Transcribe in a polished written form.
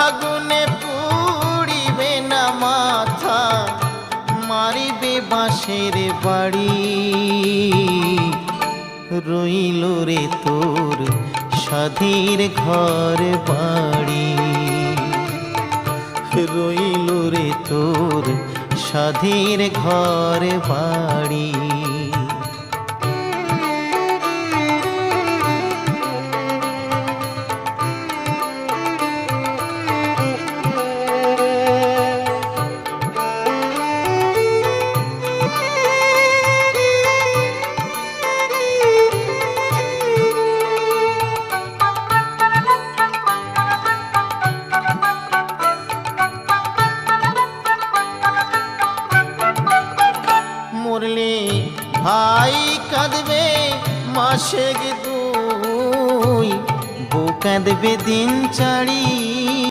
আগুনে পুড়িবে না মাথা, মারিবে বাঁশের বাড়ি। রইল রে তোর স্বাধীর ঘর বাড়ি, রইল রে তোর স্বাধীর ঘর বাড়ি। মরলে ভাই কাঁদবে মাসে দুই, বউ কাঁদবে দিন চারি।